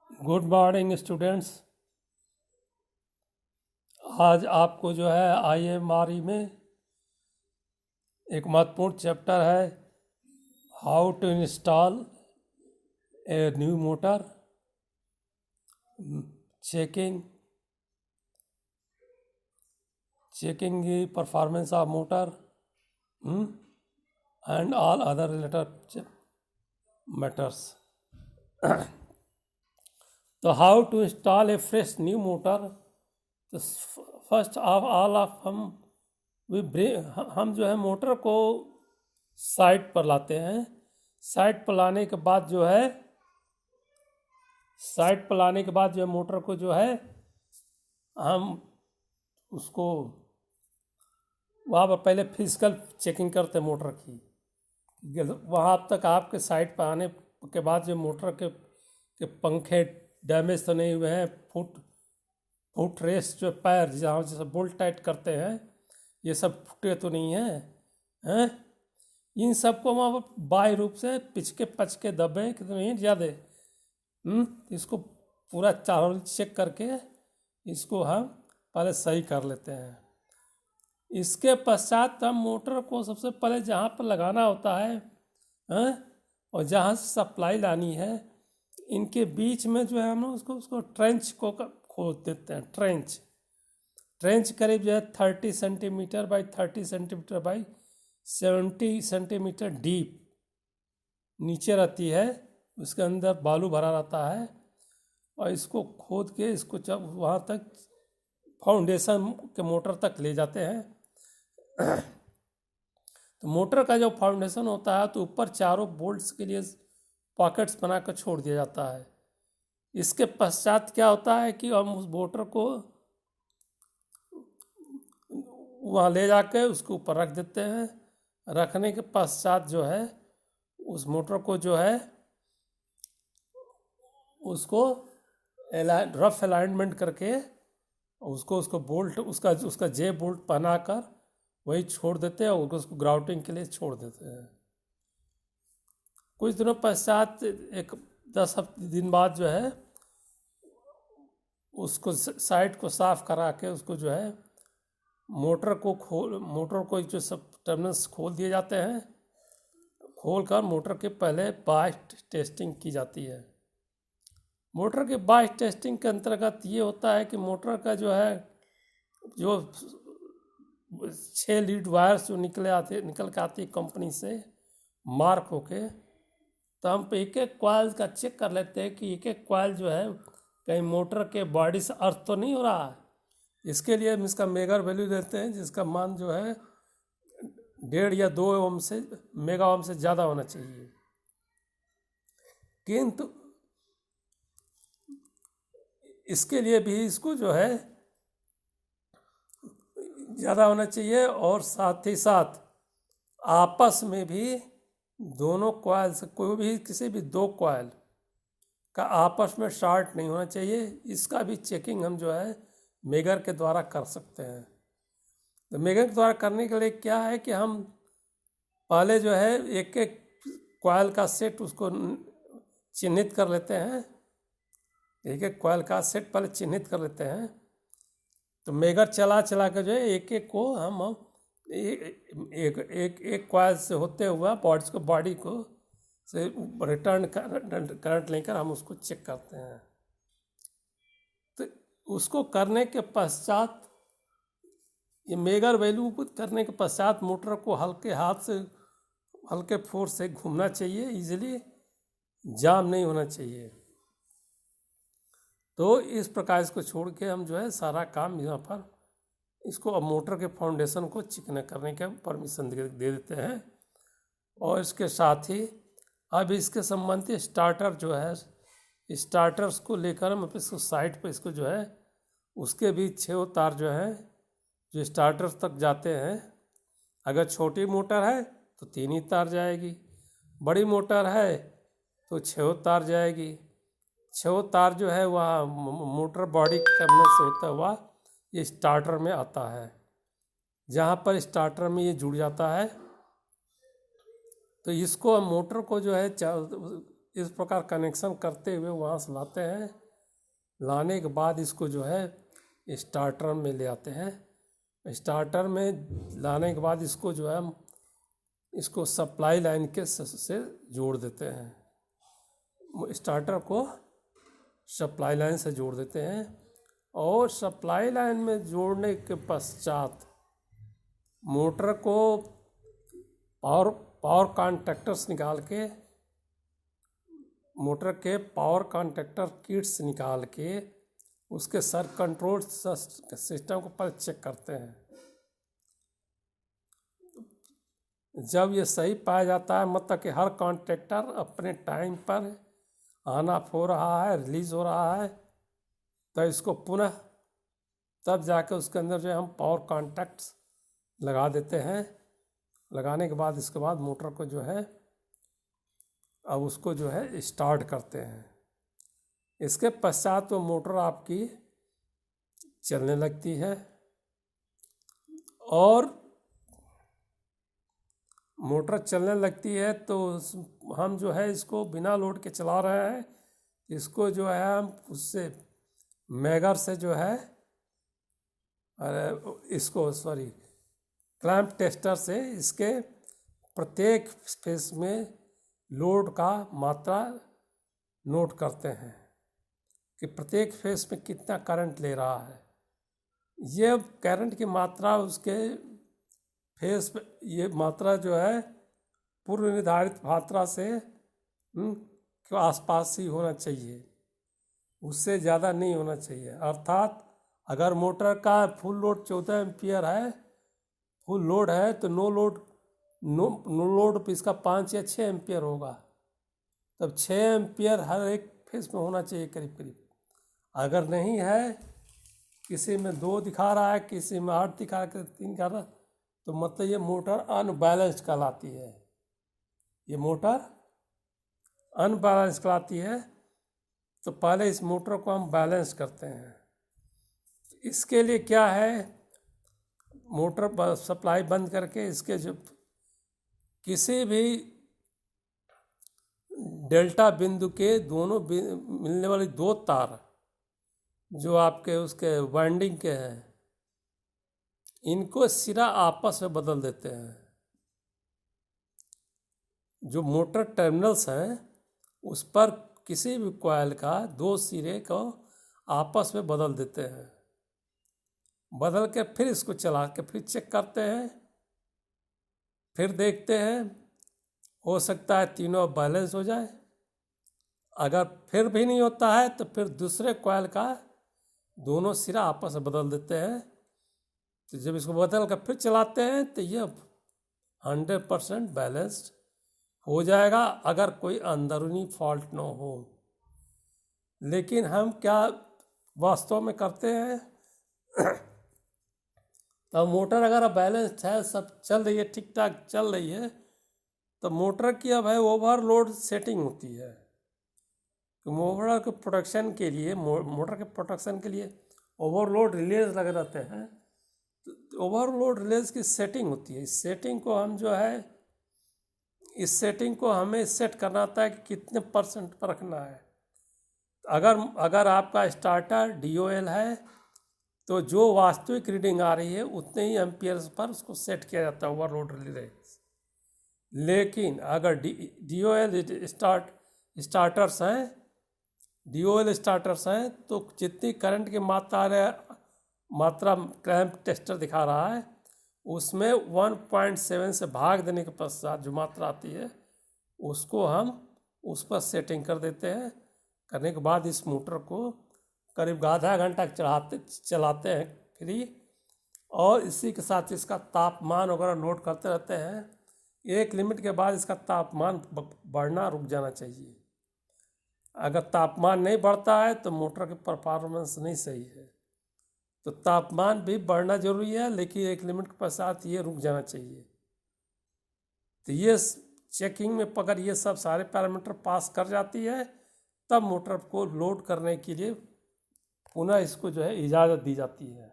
Good morning students. आज आपको जो है IMRE में एक महत्वपूर्ण चैप्टर है, how to install a new motor, checking the performance of motor and all other related matters. तो how to install a fresh new motor. तो फर्स्ट ऑफ ऑल हम जो है मोटर को साइट पर लाते हैं। साइट पर लाने के बाद जो है मोटर को जो है हम उसको वहाँ पर पहले फिजिकल चेकिंग करते हैं मोटर की। वहाँ तक आपके साइट पर आने के बाद जो मोटर के पंखे डैमेज तो नहीं हुए हैं, फुट रेस जो पैर जहाँ जैसे बोल्ट टाइट करते हैं ये सब फुटे तो नहीं हैं। इन सबको वहाँ बाह्य रूप से पिचके पचके दबे कि तो नहीं ज़्यादा इसको पूरा चारों चेक करके इसको हम पहले सही कर लेते हैं। इसके पश्चात हम मोटर को सबसे पहले जहाँ पर लगाना होता है और जहाँ से सप्लाई लानी है, इनके बीच में जो है हम उसको ट्रेंच को खोद देते हैं। ट्रेंच करीब जो है 30 centimetre by 30 centimetre by 70 centimetre deep नीचे रहती है। उसके अंदर बालू भरा रहता है और इसको खोद के इसको जब वहाँ तक फाउंडेशन के मोटर तक ले जाते हैं। तो मोटर का जो फाउंडेशन होता है तो ऊपर चारों बोल्ट्स के लिए पॉकेट्स बनाकर छोड़ दिया जाता है। इसके पश्चात क्या होता है कि हम उस मोटर को वहाँ ले जाकर उसके ऊपर रख देते हैं। रखने के पश्चात जो है उस मोटर को जो है उसको रफ अलाइनमेंट करके उसको बोल्ट उसका जे बोल्ट पहनाकर वही छोड़ देते हैं और उसको ग्राउटिंग के लिए छोड़ देते हैं। कुछ दिनों पश्चात 10 दिन बाद जो है उसको साइड को साफ करा के उसको जो है मोटर को जो सब टर्मिनल्स खोल दिए जाते हैं। खोल कर मोटर के पहले बाह्य टेस्टिंग की जाती है। मोटर के बाह्य टेस्टिंग के अंतर्गत ये होता है कि मोटर का जो है जो 6 लीड वायर्स जो निकल के आती है कंपनी से मार्क होके, तो हम एक एक कॉइल का चेक कर लेते हैं कि एक एक कॉइल जो है कहीं मोटर के बॉडी से अर्थ तो नहीं हो रहा है। इसके लिए हम इसका मेगा वैल्यू देते हैं जिसका मान जो है 1.5 या 2 ओम से मेगा ओम से ज़्यादा होना चाहिए। किंतु इसके लिए भी इसको जो है ज़्यादा होना चाहिए और साथ ही साथ आपस में भी दोनों कॉइल से कोई भी किसी भी 2 कॉइल का आपस में शॉर्ट नहीं होना चाहिए। इसका भी चेकिंग हम जो है मेगर के द्वारा कर सकते हैं। तो मेगर के द्वारा करने के लिए क्या है कि हम पहले जो है एक एक कॉइल का सेट उसको चिन्हित कर लेते हैं। एक एक कॉइल का सेट पहले चिन्हित कर लेते हैं। तो मेगर चला के जो है एक एक को हम एक कॉइल से होते हुआ बॉडी को से रिटर्न करंट लेकर हम उसको चेक करते हैं। तो उसको करने के पश्चात ये मेगर वैल्यू करने के पश्चात मोटर को हल्के फोर्स से घूमना चाहिए, इजीली जाम नहीं होना चाहिए। तो इस प्रकार इसको छोड़ के हम जो है सारा काम यहाँ पर इसको अब मोटर के फाउंडेशन को चिकना करने का परमिशन दे देते हैं। और इसके साथ ही अब इसके संबंधित स्टार्टर जो है स्टार्टर्स को लेकर हम इसको साइड पर इसको जो है उसके भी 6 तार जो है जो स्टार्टर्स तक जाते हैं। अगर छोटी मोटर है तो 3 ही तार जाएगी, बड़ी मोटर है तो 6 तार जाएगी। 6 तार जो है वह मोटर बॉडी के टर्मिनल से होता हुआ ये स्टार्टर में आता है। जहाँ पर स्टार्टर में ये जुड़ जाता है तो इसको मोटर को जो है इस प्रकार कनेक्शन करते हुए वहाँ से लाते हैं। लाने के बाद इसको जो है स्टार्टर में ले आते हैं। स्टार्टर में लाने के बाद इसको जो है इसको सप्लाई लाइन के से जोड़ देते हैं। स्टार्टर को सप्लाई लाइन से जोड़ देते हैं और सप्लाई लाइन में जोड़ने के पश्चात मोटर को पावर कॉन्टैक्टर्स निकाल के, मोटर के पावर कॉन्टैक्टर किट्स निकाल के उसके सर कंट्रोल सिस्टम को पहले चेक करते हैं। जब ये सही पाया जाता है, मतलब कि हर कॉन्टैक्टर अपने टाइम पर ऑन ऑफ हो रहा है, रिलीज हो रहा है, तो इसको पुनः तब जाके उसके अंदर जो है हम पावर कॉन्टैक्ट्स लगा देते हैं। लगाने के बाद इसके बाद मोटर को जो है अब उसको जो है स्टार्ट करते हैं। इसके पश्चात वो मोटर आपकी चलने लगती है और मोटर चलने लगती है तो हम जो है इसको बिना लोड के चला रहे हैं। इसको जो है हम उससे मैगर से जो है क्लैंप टेस्टर से इसके प्रत्येक फेस में लोड का मात्रा नोट करते हैं कि प्रत्येक फेस में कितना करंट ले रहा है। ये करंट की मात्रा उसके फेस पे, ये मात्रा जो है पूर्व निर्धारित मात्रा से के आसपास ही होना चाहिए, उससे ज़्यादा नहीं होना चाहिए। अर्थात अगर मोटर का फुल लोड 14 एम्पियर है, फुल लोड है, तो नो लोड पे इसका 5 या 6 एम्पियर होगा। तब 6 एम्पियर हर एक फेस में होना चाहिए करीब करीब। अगर नहीं है, किसी में 2 दिखा रहा है, किसी में 8 दिखा रहा है, 3 दिखा रहा है, तो मतलब ये मोटर अनबैलेंस्ड कहलाती है। ये मोटर अनबैलेंस कहलाती है। तो पहले इस मोटर को हम बैलेंस करते हैं। इसके लिए क्या है, मोटर सप्लाई बंद करके इसके जो किसी भी डेल्टा बिंदु के दोनों मिलने वाली 2 तार जो आपके उसके वाइंडिंग के हैं, इनको सिरा आपस में बदल देते हैं। जो मोटर टर्मिनल्स हैं उस पर किसी भी कॉइल का 2 सिरे को आपस में बदल देते हैं। बदल के फिर इसको चला के फिर चेक करते हैं, फिर देखते हैं, हो सकता है तीनों बैलेंस हो जाए। अगर फिर भी नहीं होता है तो फिर दूसरे कॉइल का दोनों सिरा आपस में बदल देते हैं। तो जब इसको बदल कर फिर चलाते हैं तो ये 100% बैलेंस्ड हो जाएगा, अगर कोई अंदरूनी फॉल्ट न हो। लेकिन हम क्या वास्तव में करते हैं, तो मोटर अगर बैलेंस्ड है, सब चल रही है, ठीक ठाक चल रही है, तो मोटर की अब है ओवरलोड सेटिंग होती है। तो मोटर के प्रोटेक्शन के लिए, मोटर के प्रोटेक्शन के लिए ओवरलोड रिलेज लगे रहते हैं। तो ओवरलोड रिलेज की सेटिंग होती है। इस सेटिंग को हम जो है, इस सेटिंग को हमें सेट करना होता है कि कितने % पर रखना है। अगर आपका स्टार्टर DOL है तो जो वास्तविक रीडिंग आ रही है उतने ही एम्पियर्स पर उसको सेट किया जाता है ओवरलोड रिलेज। लेकिन अगर DOL स्टार्टर्स हैं तो जितनी करंट की मात्रा क्लैंप टेस्टर दिखा रहा है उसमें 1.7 से भाग देने के पश्चात जो मात्रा आती है उसको हम उस पर सेटिंग कर देते हैं। करने के बाद इस मोटर को करीब आधा घंटा चलाते हैं फ्री, और इसी के साथ इसका तापमान वगैरह नोट करते रहते हैं। एक लिमिट के बाद इसका तापमान बढ़ना रुक जाना चाहिए। अगर तापमान नहीं बढ़ता है तो मोटर की परफॉर्मेंस नहीं सही है। तो तापमान भी बढ़ना जरूरी है, लेकिन एक लिमिट के पश्चात ये रुक जाना चाहिए। तो ये चेकिंग में अगर ये सब सारे पैरामीटर पास कर जाती है तब मोटर को लोड करने के लिए पुनः इसको जो है इजाज़त दी जाती है।